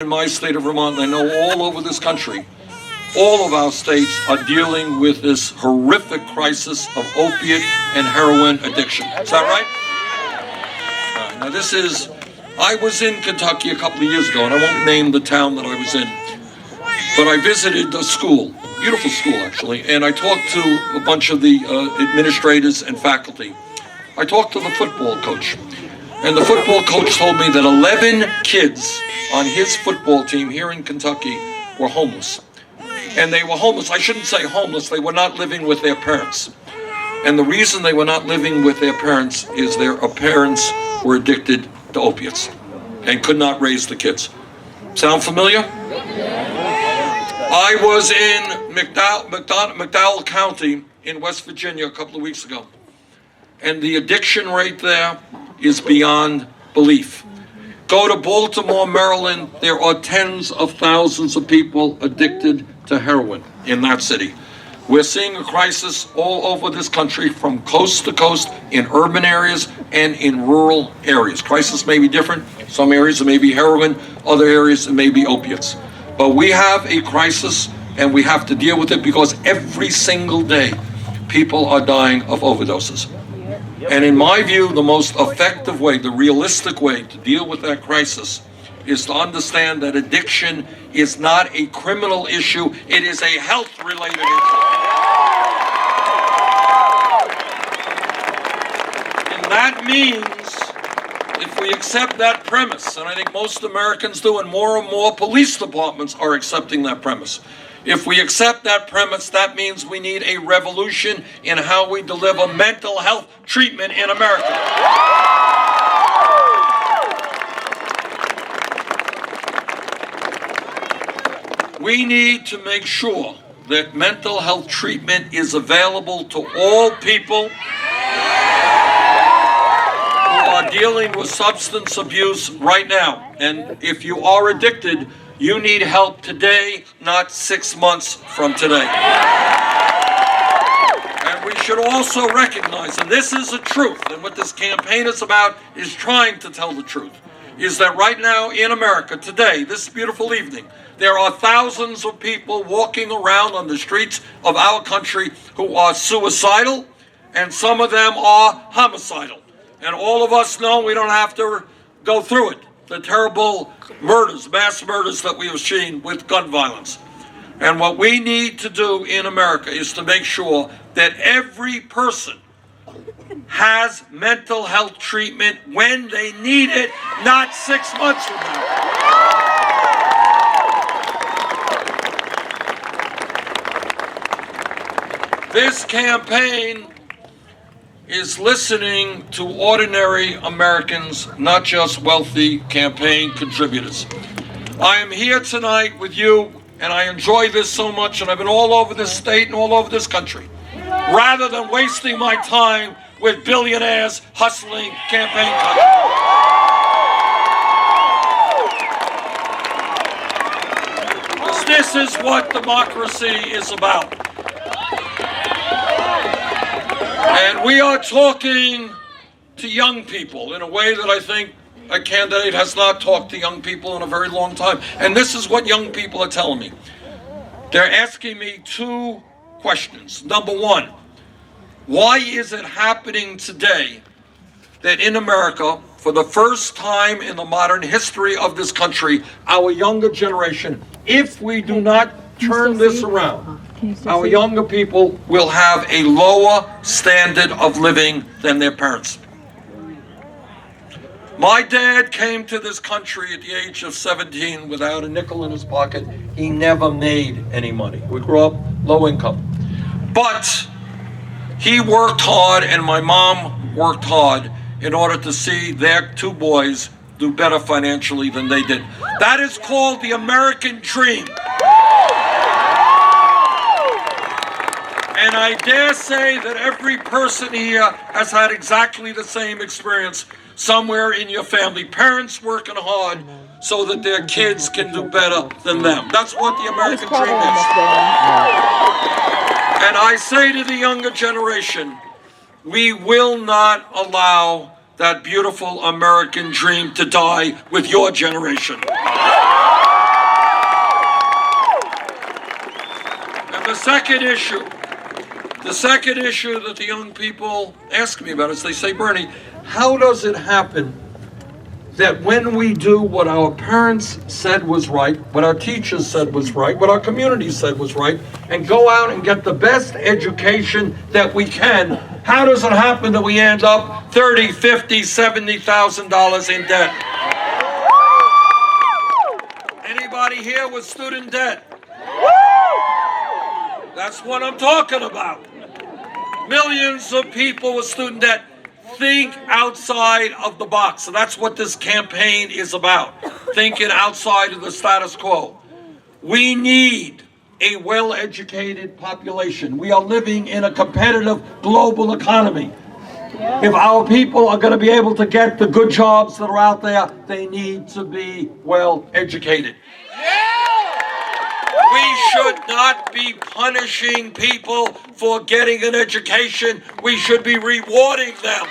In my state of Vermont, and I know all over this country, all of our states are dealing with this horrific crisis of opiate and heroin addiction. Is that right? Now I was in Kentucky a couple of years ago, and I won't name the town that I was in, but I visited a school, beautiful school actually, and I talked to a bunch of the administrators and faculty. I talked to the football coach. And the football coach told me that 11 kids on his football team here in Kentucky were homeless. And they were homeless, I shouldn't say homeless, they were not living with their parents. And the reason they were not living with their parents is their parents were addicted to opiates and could not raise the kids. Sound familiar? I was in McDowell County in West Virginia a couple of weeks ago. And the addiction rate there is beyond belief. Go to Baltimore, Maryland, there are tens of thousands of people addicted to heroin in that city. We're seeing a crisis all over this country from coast to coast in urban areas and in rural areas. Crisis may be different. Some areas it may be heroin, other areas it may be opiates. But we have a crisis and we have to deal with it because every single day people are dying of overdoses. And in my view, the most effective way, the realistic way to deal with that crisis is to understand that addiction is not a criminal issue, it is a health-related issue. And that means, if we accept that premise, and I think most Americans do, and more police departments are accepting that premise, if we accept that premise, that means we need a revolution in how we deliver mental health treatment in America. We need to make sure that mental health treatment is available to all people who are dealing with substance abuse right now. And if you are addicted, you need help today, not 6 months from today. And we should also recognize, and this is the truth, and what this campaign is about is trying to tell the truth, is that right now in America, today, this beautiful evening, there are thousands of people walking around on the streets of our country who are suicidal, and some of them are homicidal. And all of us know we don't have to go through it. The terrible murders, mass murders that we have seen with gun violence. And what we need to do in America is to make sure that every person has mental health treatment when they need it, not 6 months from now. This campaign is listening to ordinary Americans, not just wealthy campaign contributors. I am here tonight with you, and I enjoy this so much, and I've been all over this state and all over this country, rather than wasting my time with billionaires hustling campaign country. This is what democracy is about. And we are talking to young people in a way that I think a candidate has not talked to young people in a very long time. And this is what young people are telling me. They're asking me two questions. Number one, why is it happening today that in America, for the first time in the modern history of this country, our younger generation, if we do not turn this around, our younger people will have a lower standard of living than their parents. My dad came to this country at the age of 17 without a nickel in his pocket. He never made any money. We grew up low income. But he worked hard, and my mom worked hard in order to see their two boys do better financially than they did. That is called the American dream. And I dare say that every person here has had exactly the same experience somewhere in your family. Parents working hard so that their kids can do better than them. That's what the American dream is. And I say to the younger generation, we will not allow that beautiful American dream to die with your generation. second issue that the young people ask me about is they say, Bernie, how does it happen that when we do what our parents said was right, what our teachers said was right, what our community said was right, and go out and get the best education that we can, how does it happen that we end up $30,000, $50,000, $70,000 in debt? Anybody here with student debt? That's what I'm talking about. Millions of people with student debt. Think outside of the box. So that's what this campaign is about. Thinking outside of the status quo. We need a well-educated population. We are living in a competitive global economy. If our people are going to be able to get the good jobs that are out there, they need to be well-educated. We should not be punishing people for getting an education. We should be rewarding them.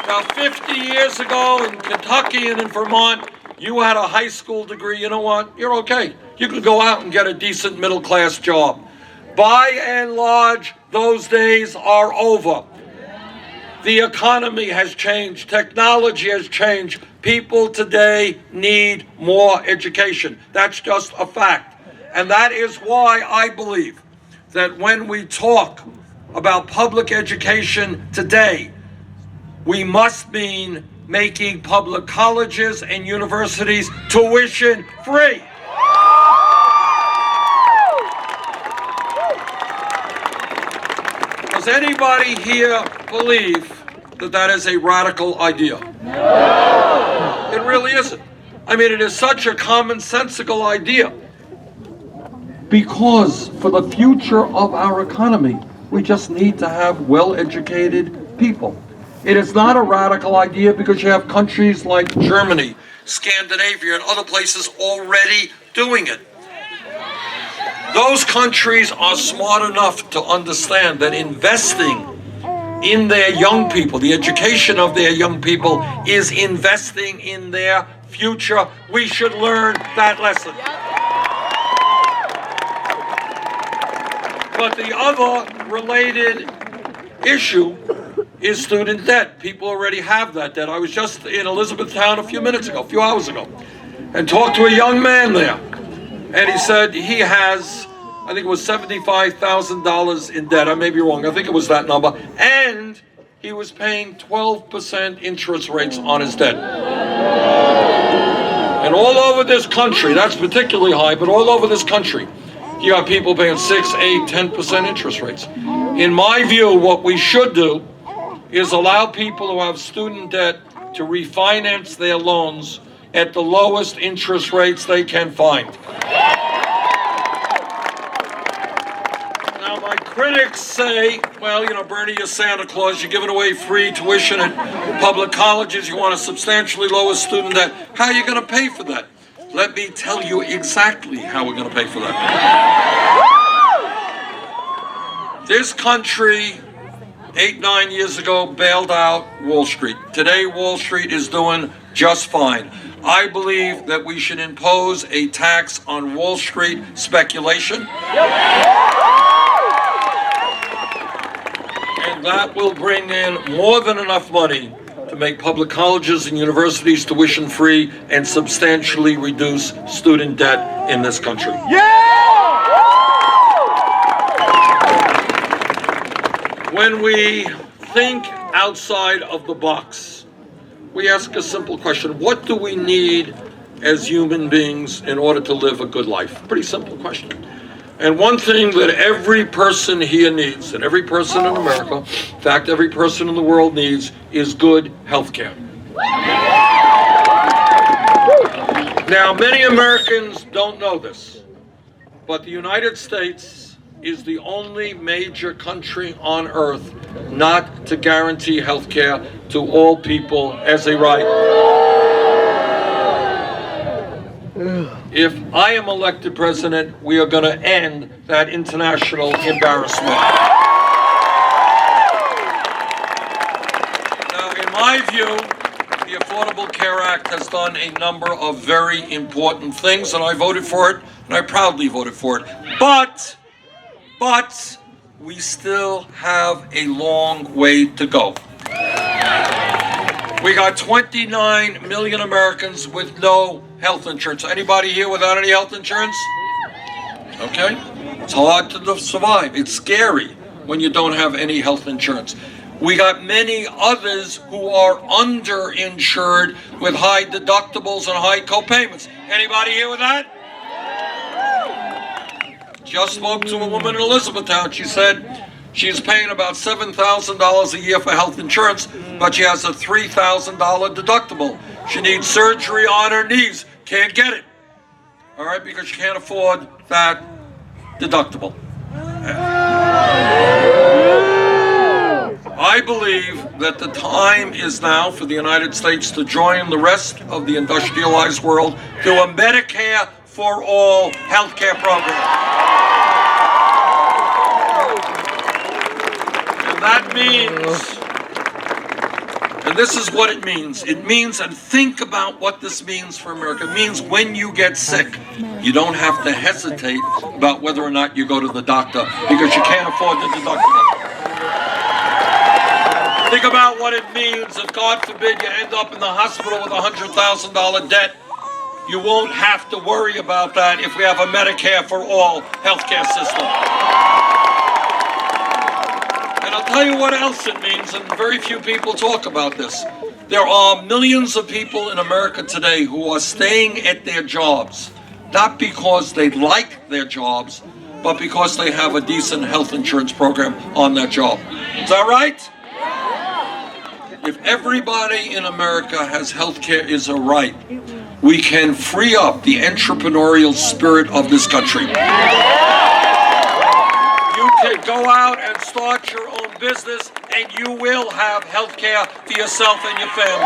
Now, 50 years ago in Kentucky and in Vermont, you had a high school degree. You know what? You're okay. You could go out and get a decent middle-class job. By and large, those days are over. The economy has changed. Technology has changed. People today need more education. That's just a fact. And that is why I believe that when we talk about public education today, we must mean making public colleges and universities tuition free. Does anybody here believe that that is a radical idea? No. It really isn't. I mean, it is such a commonsensical idea. Because for the future of our economy, we just need to have well-educated people. It is not a radical idea because you have countries like Germany, Scandinavia, and other places already doing it. Those countries are smart enough to understand that investing in their young people, the education of their young people, is investing in their future. We should learn that lesson. But the other related issue is student debt. People already have that debt. I was just in Elizabethtown a few hours ago, and talked to a young man there. And he said he has, I think it was $75,000 in debt. I may be wrong. I think it was that number. And he was paying 12% interest rates on his debt. And all over this country, that's particularly high, but all over this country, you got people paying 6, 8, 10% interest rates. In my view, what we should do is allow people who have student debt to refinance their loans at the lowest interest rates they can find. Now, my critics say, well, you know, Bernie, you're Santa Claus, you're giving away free tuition at public colleges, you want to substantially lower student debt. How are you going to pay for that? Let me tell you exactly how we're going to pay for that. This country 8, 9 years ago bailed out Wall Street. Today, Wall Street is doing just fine. I believe that we should impose a tax on Wall Street speculation. And that will bring in more than enough money to make public colleges and universities tuition free and substantially reduce student debt in this country. When we think outside of the box, we ask a simple question. What do we need as human beings in order to live a good life? Pretty simple question. And one thing that every person here needs, and every person in America, in fact, every person in the world needs, is good health care. Now, many Americans don't know this, but the United States is the only major country on earth not to guarantee health care to all people as a right. If I am elected president, we are going to end that international embarrassment. Now, in my view, the Affordable Care Act has done a number of very important things, and I voted for it, and I proudly voted for it. But we still have a long way to go. We got 29 million Americans with no health insurance. Anybody here without any health insurance? Okay. It's hard to survive. It's scary when you don't have any health insurance. We got many others who are underinsured with high deductibles and high co-payments. Anybody here with that? Just spoke to a woman in Elizabethtown. She said she's paying about $7,000 a year for health insurance, but she has a $3,000 deductible. She needs surgery on her knees. Can't get it. All right, because she can't afford that deductible. I believe that the time is now for the United States to join the rest of the industrialized world to a Medicare for all healthcare program. And that means, and this is what it means. It means, and think about what this means for America. It means when you get sick, you don't have to hesitate about whether or not you go to the doctor because you can't afford the deductible. Think about what it means if, God forbid, you end up in the hospital with a $100,000 debt. You won't have to worry about that if we have a Medicare for all healthcare system. And I'll tell you what else it means, and very few people talk about this. There are millions of people in America today who are staying at their jobs, not because they like their jobs, but because they have a decent health insurance program on that job. Is that right? If everybody in America has health care is a right, we can free up the entrepreneurial spirit of this country. You can go out and start your own business, and you will have health care for yourself and your family.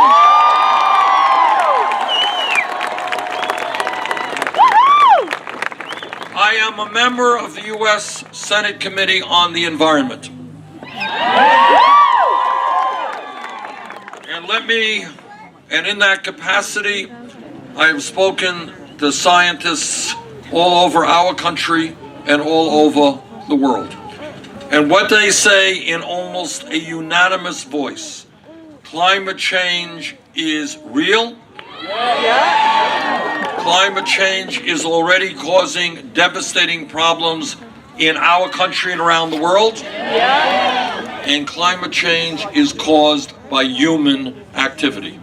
I am a member of the U.S. Senate Committee on the Environment. And in that capacity, I have spoken to scientists all over our country and all over the world. And what they say in almost a unanimous voice, climate change is real. Climate change is already causing devastating problems in our country and around the world. And climate change is caused by human activity.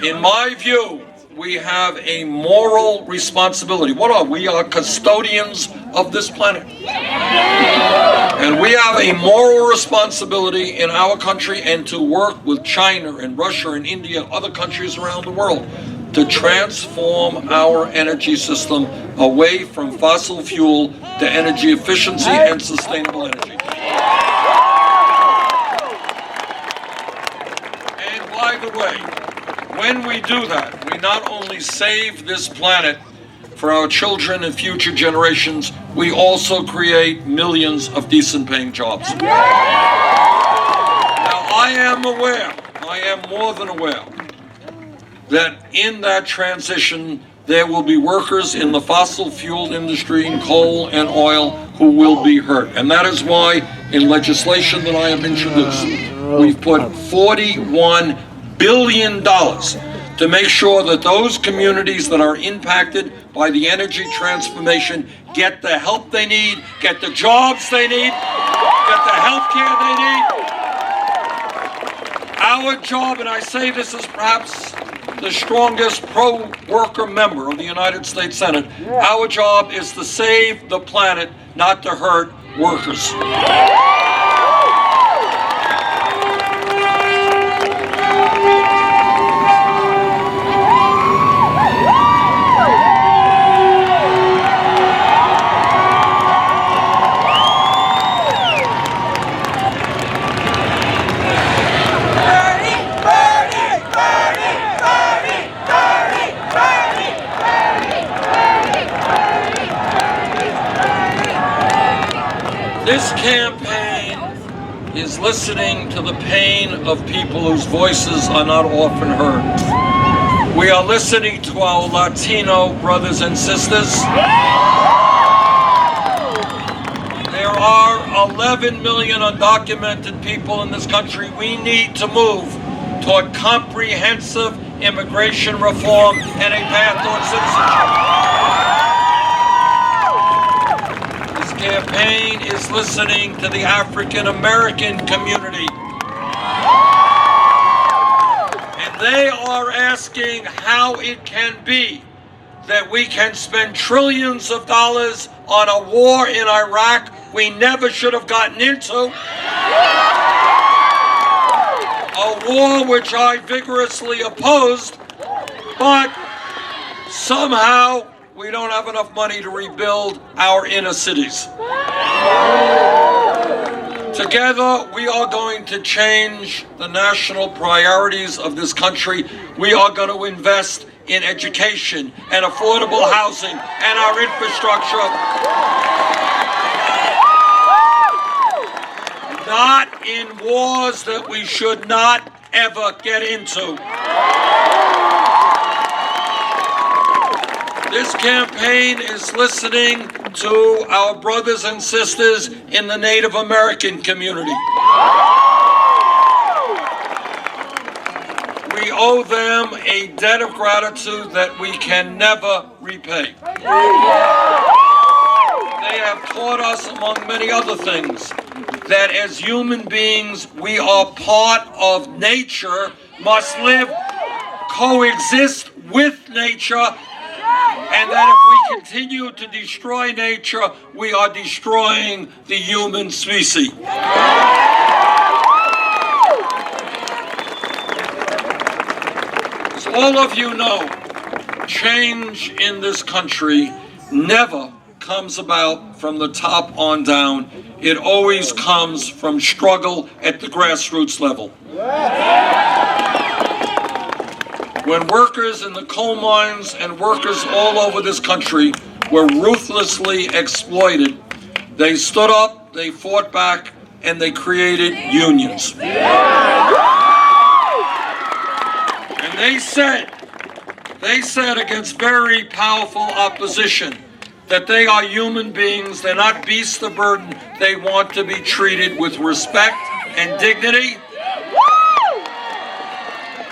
In my view, we have a moral responsibility. What are we? We are custodians of this planet. And we have a moral responsibility in our country and to work with China and Russia and India and other countries around the world to transform our energy system away from fossil fuel to energy efficiency and sustainable energy. And by the way, when we do that, we not only save this planet for our children and future generations, we also create millions of decent paying jobs. Now, I am more than aware, that in that transition, there will be workers in the fossil fuel industry, in coal and oil, who will be hurt. And that is why, in legislation that I have introduced, we've put $41 billion to make sure that those communities that are impacted by the energy transformation get the help they need, get the jobs they need, get the health care they need. Our job, and I say this as perhaps the strongest pro-worker member of the United States Senate, our job is to save the planet, not to hurt workers. is listening to the pain of people whose voices are not often heard. We are listening to our Latino brothers and sisters. There are 11 million undocumented people in this country. We need to move toward comprehensive immigration reform and a path toward citizenship. This campaign is listening to the African American community. And they are asking how it can be that we can spend trillions of dollars on a war in Iraq we never should have gotten into. A war which I vigorously opposed, but somehow we don't have enough money to rebuild our inner cities. Together, we are going to change the national priorities of this country. We are going to invest in education and affordable housing and our infrastructure. Not in wars that we should not ever get into. This campaign is listening to our brothers and sisters in the Native American community. We owe them a debt of gratitude that we can never repay. They have taught us, among many other things, that as human beings, we are part of nature, must live, coexist with nature, and that if we continue to destroy nature, we are destroying the human species. As all of you know, change in this country never comes about from the top on down. It always comes from struggle at the grassroots level. When workers in the coal mines and workers all over this country were ruthlessly exploited, they stood up, they fought back, and they created unions. And they said against very powerful opposition, that they are human beings, they're not beasts of burden, they want to be treated with respect and dignity.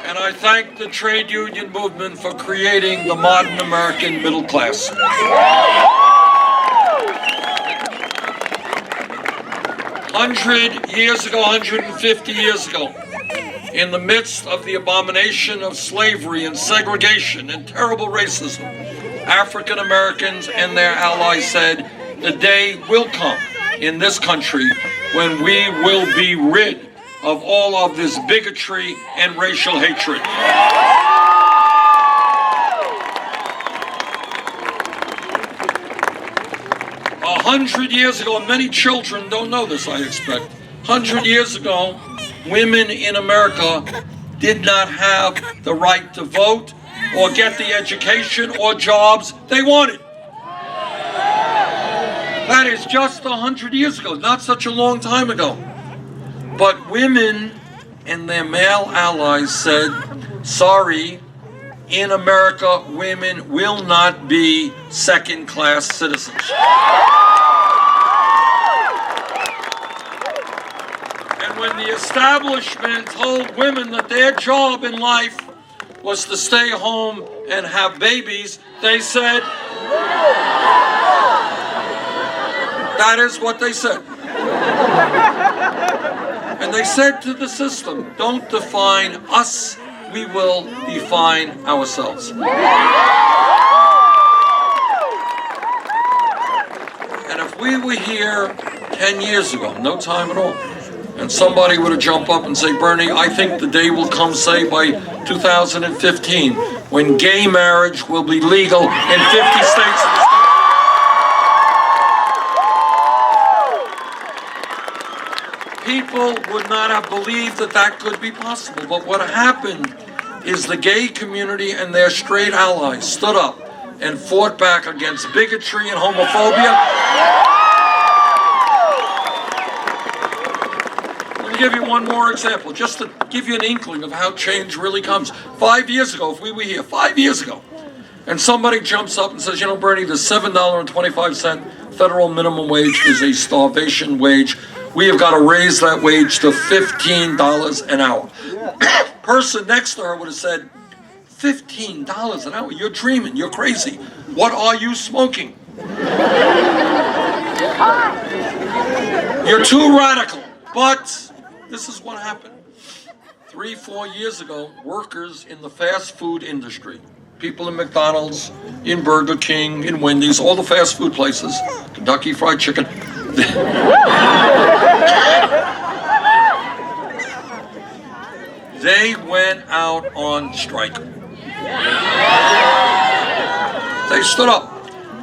And I thank the trade union movement for creating the modern American middle class. 100 years ago, 150 years ago, in the midst of the abomination of slavery and segregation and terrible racism, African Americans and their allies said, the day will come in this country when we will be rid of all of this bigotry and racial hatred. 100 years ago, and many children don't know this, I expect. 100 years ago, women in America did not have the right to vote or get the education or jobs they wanted. That is just 100 years ago, not such a long time ago. But women and their male allies said, sorry, in America, women will not be second-class citizens. And when the establishment told women that their job in life was to stay home and have babies, they said, that is what they said. And they said to the system, don't define us, we will define ourselves. And if we were here 10 years ago, no time at all, and somebody were to jump up and say, Bernie, I think the day will come, say, by 2015, when gay marriage will be legal in 50 states. People would not have believed that that could be possible. But what happened is the gay community and their straight allies stood up and fought back against bigotry and homophobia. give you one more example, just to give you an inkling of how change really comes. 5 years ago, if we were here 5 years ago, and somebody jumps up and says, you know, Bernie, the $7.25 federal minimum wage is a starvation wage. We have got to raise that wage to $15 an hour. Person next to her would have said, $15 an hour? You're dreaming. You're crazy. What are you smoking? You're too radical. But this is what happened. 3-4 years ago, workers in the fast food industry, people in McDonald's, in Burger King, in Wendy's, all the fast food places, Kentucky Fried Chicken, they went out on strike. They stood up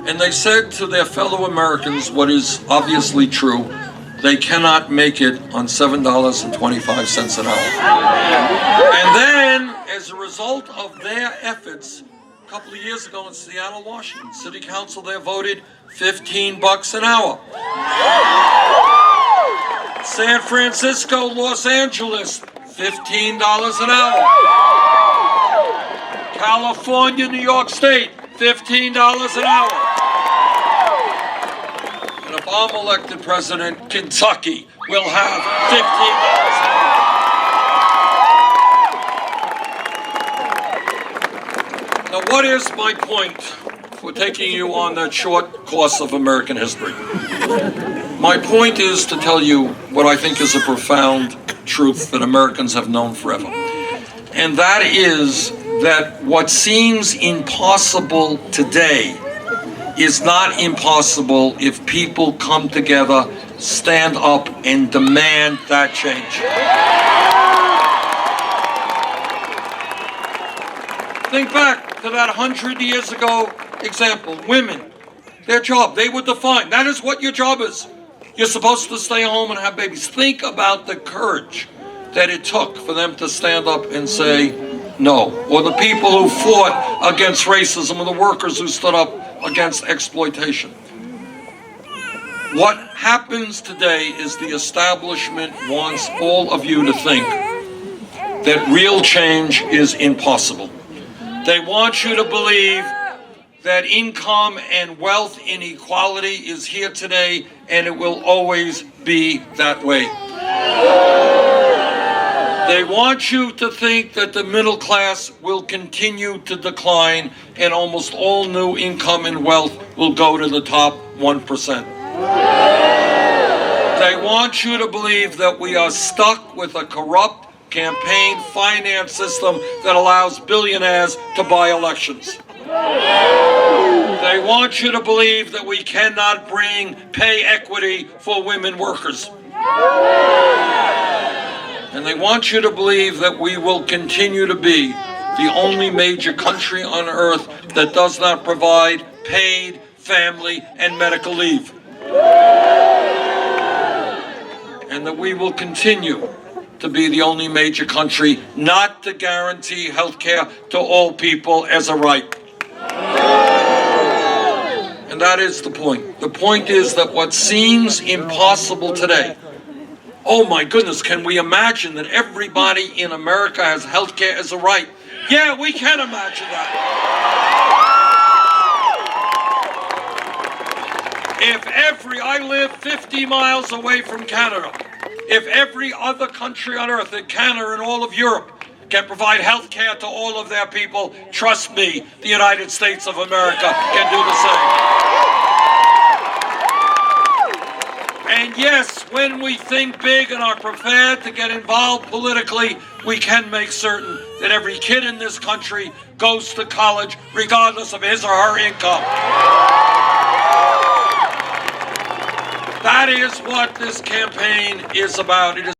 and they said to their fellow Americans what is obviously true: they cannot make it on $7.25 an hour. And then, as a result of their efforts, a couple of years ago in Seattle, Washington, City Council there voted $15 an hour. San Francisco, Los Angeles, $15 an hour. California, New York State, $15 an hour. And if I'm elected president, Kentucky will have $15 an hour. Now, what is my point for taking you on that short course of American history? My point is to tell you what I think is a profound truth that Americans have known forever. And that is that what seems impossible today is not impossible if people come together, stand up, and demand that change. Think back to that 100 years ago example. Women, their job, they were defined. That is what your job is. You're supposed to stay home and have babies. Think about the courage that it took for them to stand up and say no. Or the people who fought against racism, or the workers who stood up against exploitation. What happens today is the establishment wants all of you to think that real change is impossible. They want you to believe that income and wealth inequality is here today and it will always be that way. They want you to think that the middle class will continue to decline and almost all new income and wealth will go to the top 1%. They want you to believe that we are stuck with a corrupt campaign finance system that allows billionaires to buy elections. They want you to believe that we cannot bring pay equity for women workers. And they want you to believe that we will continue to be the only major country on earth that does not provide paid family and medical leave. And that we will continue to be the only major country not to guarantee health care to all people as a right. And that is the point. The point is that what seems impossible today, oh my goodness, can we imagine that everybody in America has health care as a right? Yeah, we can imagine that. I live 50 miles away from Canada. If every other country on earth, and Canada and all of Europe, can provide health care to all of their people, trust me, the United States of America can do the same. And yes, when we think big and are prepared to get involved politically, we can make certain that every kid in this country goes to college regardless of his or her income. That is what this campaign is about. It is